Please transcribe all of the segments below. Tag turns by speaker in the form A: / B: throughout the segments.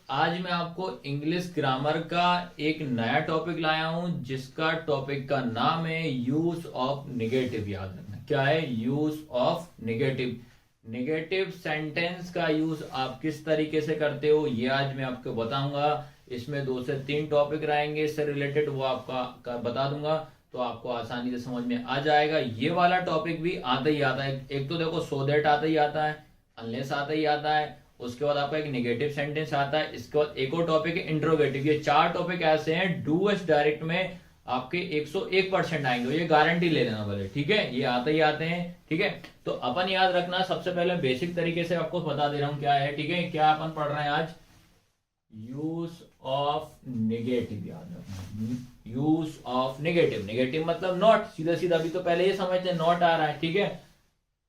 A: आज मैं आपको इंग्लिश ग्रामर का एक नया टॉपिक लाया हूं जिसका टॉपिक का नाम है यूज ऑफ निगेटिव। याद रखना क्या है use of negative. Negative sentence का यूज आप किस तरीके से करते हो ये आज मैं आपको बताऊंगा। इसमें 2 से 3 टॉपिक रहेंगे इससे रिलेटेड, वो आपका बता दूंगा तो आपको आसानी से समझ में आ जाएगा। ये वाला टॉपिक भी आता ही आता है। एक तो देखो सो दैट आता ही आता है, अनलेस आता ही आता है, उसके बाद आपका एक नेगेटिव सेंटेंस आता है, इसके बाद एक और टॉपिक है इंट्रोगेटिव। ये 4 टॉपिक ऐसे हैं डू एस डायरेक्ट में आपके 101% आएंगे, ये गारंटी ले लेना भले, ठीक है। ये आते ही आते हैं, ठीक है। तो अपन याद रखना, सबसे पहले बेसिक तरीके से आपको बता दे रहा हूं क्या है, ठीक है। क्या अपन पढ़ रहे हैं आज, यूज ऑफ निगेटिव। याद रखना यूज ऑफ निगेटिव। निगेटिव मतलब नॉट, सीधा सीधा अभी तो पहले ये समझते हैं नॉट आ रहा है, ठीक है।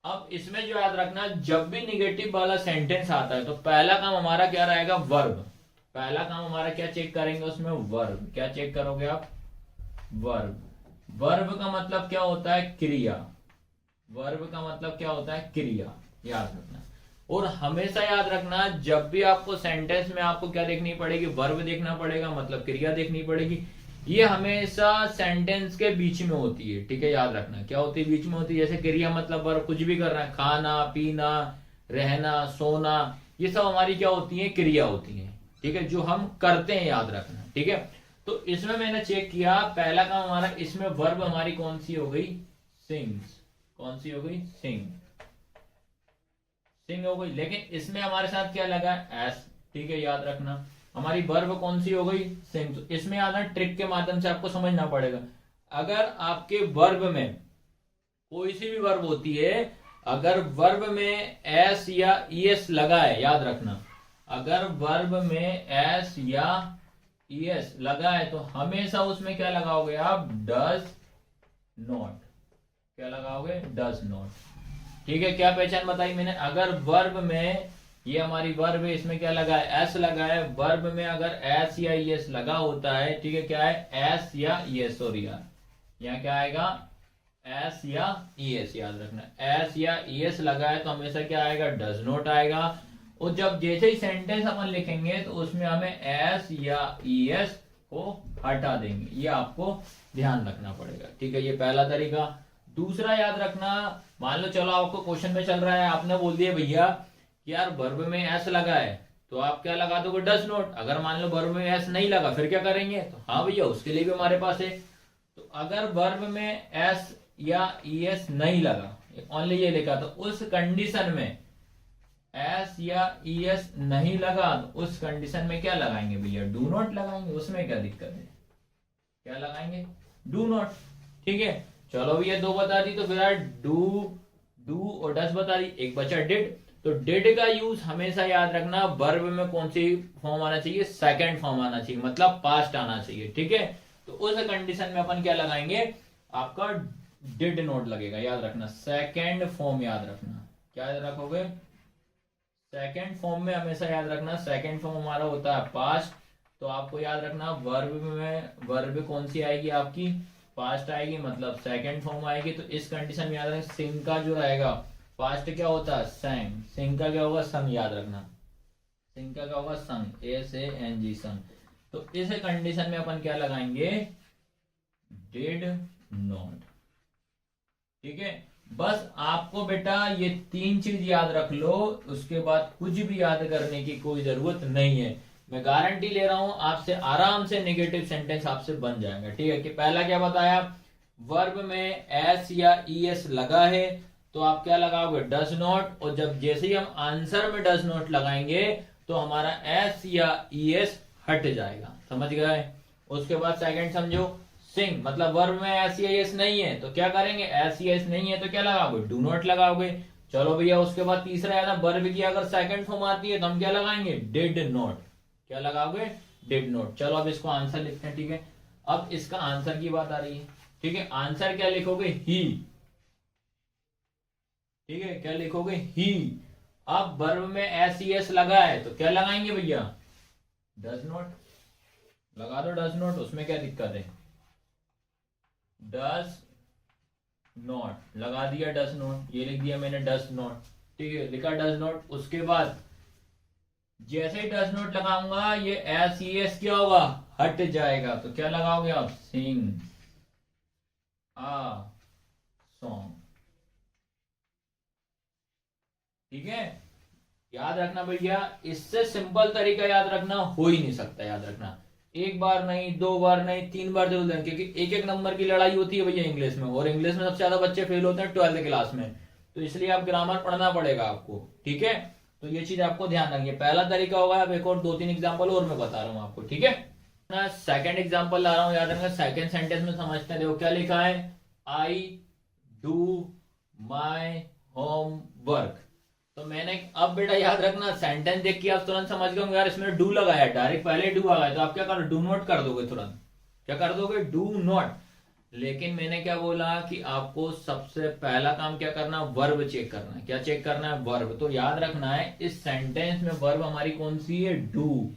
A: अब इसमें जो याद रखना, जब भी निगेटिव वाला सेंटेंस आता है तो पहला काम हमारा क्या रहेगा, वर्ब। पहला काम हमारा क्या चेक करेंगे उसमें, वर्ब। क्या चेक करोगे आप, वर्ब। वर्ब का मतलब क्या होता है, क्रिया। वर्ब का मतलब क्या होता है, क्रिया। याद रखना। और हमेशा याद रखना, जब भी आपको सेंटेंस में आपको क्या देखनी पड़ेगी, वर्ब देखना पड़ेगा, मतलब क्रिया देखनी पड़ेगी। ये हमेशा सेंटेंस के बीच में होती है, ठीक है। याद रखना क्या होती है, बीच में होती है। जैसे क्रिया मतलब वर्ब, कुछ भी कर रहा है, खाना पीना रहना सोना, ये सब हमारी क्या होती है, क्रिया होती है, ठीक है, जो हम करते हैं। याद रखना, ठीक है। तो इसमें मैंने चेक किया, पहला काम हमारा इसमें वर्ब हमारी कौन सी हो गई, सिंग्स। कौन सी हो गई, सिंग। सिंग हो गई। लेकिन इसमें हमारे साथ क्या लगा, एस, ठीक है। याद रखना हमारी वर्ब कौन सी हो गई, सिंग। तो इसमें आना ट्रिक के माध्यम से आपको समझना पड़ेगा। अगर आपके वर्ब में कोई सी भी वर्ब होती है, अगर वर्ब में एस या ईएस लगा है, याद रखना, अगर वर्ब में एस या ईएस लगा है तो हमेशा उसमें क्या लगाओगे आप, डज नॉट। क्या लगाओगे, डज नॉट, ठीक है। क्या पहचान बताई मैंने, अगर वर्ब में, ये हमारी वर्ब है, इसमें क्या लगा है, एस लगा है। वर्ब में अगर एस या ईएस लगा होता है, ठीक है, क्या है, एस या ईएस, सॉरी यार, यहाँ क्या आएगा, एस या ईएस। याद रखना एस या ईएस लगा है तो हमेशा क्या आएगा, डज नॉट आएगा। और जब जैसे ही सेंटेंस अपन लिखेंगे तो उसमें हमें एस या ईएस को हटा देंगे, ये आपको ध्यान रखना पड़ेगा, ठीक है। ये पहला तरीका। दूसरा याद रखना, मान लो चलो आपको क्वेश्चन में चल रहा है, आपने बोल दिया भैया कि यार वर्ब में एस लगा है, तो आप क्या लगा दोगे, डज नॉट। अगर मान लो वर्ब में एस नहीं लगा फिर क्या करेंगे, तो हाँ भैया उसके लिए भी हमारे पास है। तो अगर वर्ब में एस या ईएस नहीं लगा, ओनली ये लिखा, तो उस कंडीशन में एस या ईएस नहीं लगा, तो उस कंडीशन में क्या लगाएंगे भैया, डू नॉट लगाएंगे। उसमें क्या दिक्कत है, क्या लगाएंगे, डू नॉट, ठीक है। चलो भैया 2 बता दी, तो फिर डू और डस बता दी, एक बचा डिड। तो डिड का यूज हमेशा याद रखना, वर्ब में कौन सी फॉर्म आना चाहिए, सेकंड फॉर्म आना चाहिए, मतलब पास्ट आना चाहिए, ठीक है। तो उस कंडीशन में अपन क्या लगाएंगे, आपका डिड नॉट लगेगा। याद रखना सेकंड फॉर्म, याद रखना क्या याद रखोगे, सेकंड फॉर्म में हमेशा याद रखना, सेकंड फॉर्म हमारा होता है पास्ट। तो आपको याद रखना वर्ब में वर्ब कौन सी आएगी आपकी, पास्ट आएगी, मतलब सेकंड फॉर्म आएगी। तो इस कंडीशन में याद रखना सिंग का जो रहेगा, पास्ट क्या होता है, संग। सिंग का क्या होगा, संग। याद रखना सिंग का क्या होगा, संग, SANG, संग। तो इस कंडीशन में अपन क्या लगाएंगे, डिड नॉट, ठीक है। बस आपको बेटा ये 3 चीज याद रख लो, उसके बाद कुछ भी याद करने की कोई जरूरत नहीं है। मैं गारंटी ले रहा हूं आपसे, आराम से नेगेटिव सेंटेंस आपसे बन जाएगा, ठीक है। कि पहला क्या बताया, वर्ब में एस या ईएस लगा है तो आप क्या लगाओगे, डज नॉट। और जब जैसे ही हम आंसर में डज नॉट लगाएंगे तो हमारा एस या ईएस हट जाएगा, समझ गए। उसके बाद सेकंड समझो, सिंग, मतलब वर्ब में एस या एस नहीं है तो क्या करेंगे, एस या एस नहीं है तो क्या लगाओगे, डू नॉट लगाओगे। चलो भैया उसके बाद तीसरा है ना, वर्ब की अगर सेकंड फॉर्म आती है तो हम क्या लगाएंगे, डिड नॉट। क्या लगाओगे, डिड नॉट। चलो अब इसको आंसर लिखते हैं, ठीक है। अब इसका आंसर की बात आ रही है, ठीक है। आंसर क्या लिखोगे, ही, ठीक है। क्या लिखोगे, ही। अब वर्ब में एस ई एस लगा है तो क्या लगाएंगे भैया, डज नॉट लगा दो, डज नॉट। उसमें क्या दिक्कत है, डज नॉट लगा दिया, डज नॉट, ये लिख दिया मैंने डज नॉट, ठीक है, लिखा डज नॉट। उसके बाद जैसे ही डज नॉट लगाऊंगा ये एस ई एस क्या होगा, हट जाएगा। तो क्या लगाओगे आप, सिंग आ सॉन्ग। ठीक है, याद रखना भैया, इससे सिंपल तरीका याद रखना हो ही नहीं सकता। याद रखना, एक बार नहीं, दो बार नहीं, तीन बार जरूर दें, क्योंकि एक एक नंबर की लड़ाई होती है भैया इंग्लिश में, और इंग्लिश में सबसे ज्यादा बच्चे फेल होते हैं 12th क्लास में। तो इसलिए आप ग्रामर पढ़ना पड़ेगा आपको। ठीक है, तो ये चीज आपको ध्यान रखिए। पहला तरीका होगा, अब एक और दो तीन एग्जाम्पल और मैं बता रहा हूँ आपको। ठीक है, मैं सेकंड एग्जाम्पल ला रहा हूँ, याद रखना। सेकंड सेंटेंस में समझते हैं, देखो क्या लिखा है, I do my home work. तो मैंने, अब बेटा याद रखना, सेंटेंस देख के आप तुरंत समझ गए यार इसमें डू लगाया, डायरेक्ट पहले डू आ गया, तो आप क्या करो, डू नॉट कर दोगे तुरंत। क्या कर दोगे, डू नॉट। लेकिन मैंने क्या बोला कि आपको सबसे पहला काम क्या करना, वर्ब चेक करना है। क्या चेक करना है, वर्ब। तो याद रखना है इस सेंटेंस में वर्ब हमारी कौन सी है, डू।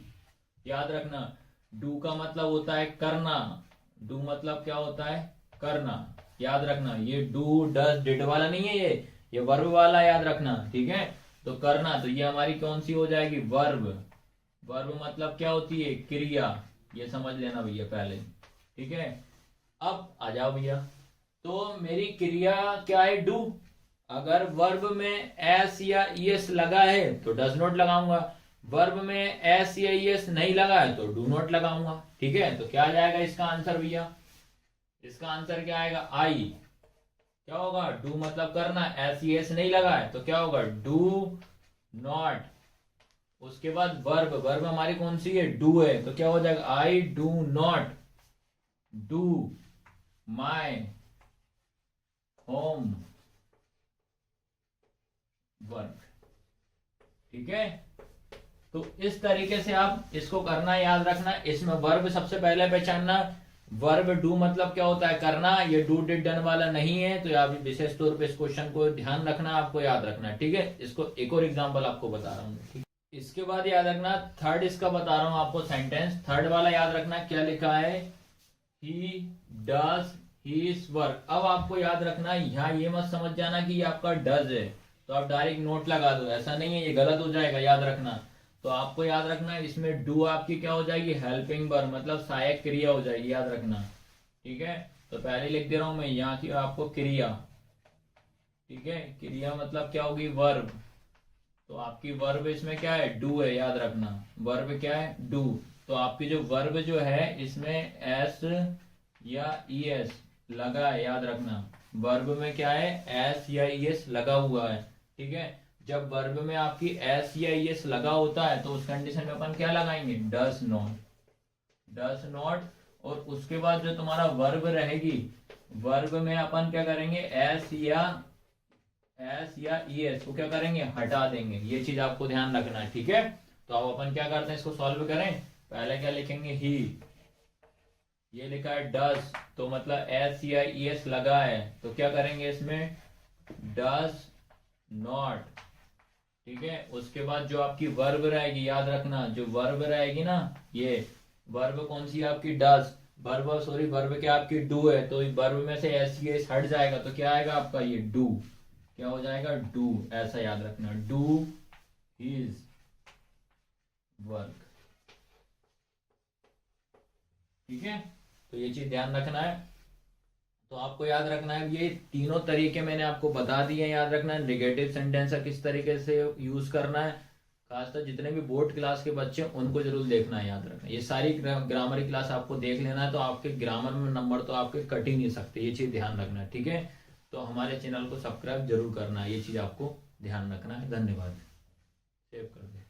A: याद रखना, डू का मतलब होता है करना। डू मतलब क्या होता है, करना। याद रखना, ये डू डज डिड वाला नहीं है, ये वर्ब वाला, याद रखना। ठीक है, तो करना, तो ये हमारी कौन सी हो जाएगी, वर्ब। वर्ब मतलब क्या होती है, क्रिया। ये समझ लेना भैया पहले। ठीक है, अब आ जाओ भैया, तो मेरी क्रिया क्या है, डू। अगर वर्ब में एस या ईएस लगा है तो डज नॉट लगाऊंगा, वर्ब में एस या ईएस नहीं लगा है तो डू नॉट लगाऊंगा। ठीक है, तो क्या आ जाएगा इसका आंसर भैया, इसका आंसर क्या आएगा, आई। क्या होगा, डू मतलब करना, एस ई एस नहीं लगा है तो क्या होगा, डू नॉट। उसके बाद वर्ब, वर्ब हमारी कौन सी है, डू है, तो क्या हो जाएगा, I do not do my home work. ठीक है, तो इस तरीके से आप इसको करना, याद रखना। इसमें वर्ब सबसे पहले पहचानना, वर्ब डू मतलब क्या होता है, करना। ये डू डिड डन वाला नहीं है, तो आप विशेष तौर पे इस क्वेश्चन को ध्यान रखना, आपको याद रखना है। ठीक है, इसको एक और एग्जांपल आपको बता रहा हूँ। ठीक, इसके बाद याद रखना, थर्ड इसका बता रहा हूँ आपको सेंटेंस। थर्ड वाला याद रखना, क्या लिखा है, ही डज हिज वर्क। अब आपको याद रखना, यहाँ ये मत समझ जाना कि ये आपका डज है तो आप डायरेक्ट नोट लगा दो, ऐसा नहीं है, ये गलत हो जाएगा। याद रखना, तो आपको याद रखना इसमें डू आपकी क्या हो जाएगी, हेल्पिंग वर्ब, मतलब सहायक क्रिया हो जाएगी। याद रखना, ठीक है, तो पहले लिख दे रहा हूं मैं यहाँ की आपको क्रिया। ठीक है, क्रिया मतलब क्या होगी, वर्ब। तो आपकी वर्ब इसमें क्या है, डू है। याद रखना, वर्ब क्या है, डू। तो आपकी जो वर्ब जो है इसमें एस या ई एस लगा है। याद रखना, वर्ब में क्या है, एस या ई एस लगा हुआ है। ठीक है, जब वर्ब में आपकी एस या ई एस लगा होता है तो उस कंडीशन में अपन क्या लगाएंगे, डस नॉट। डस नॉट, और उसके बाद जो तुम्हारा वर्ब रहेगी, वर्ब में अपन क्या करेंगे, एस या ई एस को क्या करेंगे, हटा देंगे। ये चीज आपको ध्यान रखना है। ठीक है, तो अब अपन क्या करते हैं, इसको सॉल्व करें। पहले क्या लिखेंगे, ही, ये लिखा है डस, तो मतलब एस या ई एस लगा है, तो क्या करेंगे इसमें, डस नॉट। ठीक है, उसके बाद जो आपकी वर्ब रहेगी, याद रखना, जो वर्ब रहेगी ना, ये वर्ब कौन सी आपकी, डस। वर्ब, सॉरी, वर्ब क्या आपकी डू है, तो वर्ब में से एस या एस हट जाएगा तो क्या आएगा आपका, ये डू। क्या हो जाएगा, डू। ऐसा याद रखना, डू हिज वर्क। ठीक है, तो ये चीज ध्यान रखना है। तो आपको याद रखना है, ये तीनों तरीके मैंने आपको बता दिए। याद रखना है नेगेटिव सेंटेंस का किस तरीके से यूज करना है, खासकर जितने भी बोर्ड क्लास के बच्चे हैं उनको जरूर देखना है। याद रखना, ये सारी ग्रामर की क्लास आपको देख लेना है, तो आपके ग्रामर में नंबर तो आपके कट ही नहीं सकते। ये चीज ध्यान रखना है। ठीक है, तो हमारे चैनल को सब्सक्राइब जरूर करना है, ये चीज आपको ध्यान रखना है। धन्यवाद, सेव कर दे।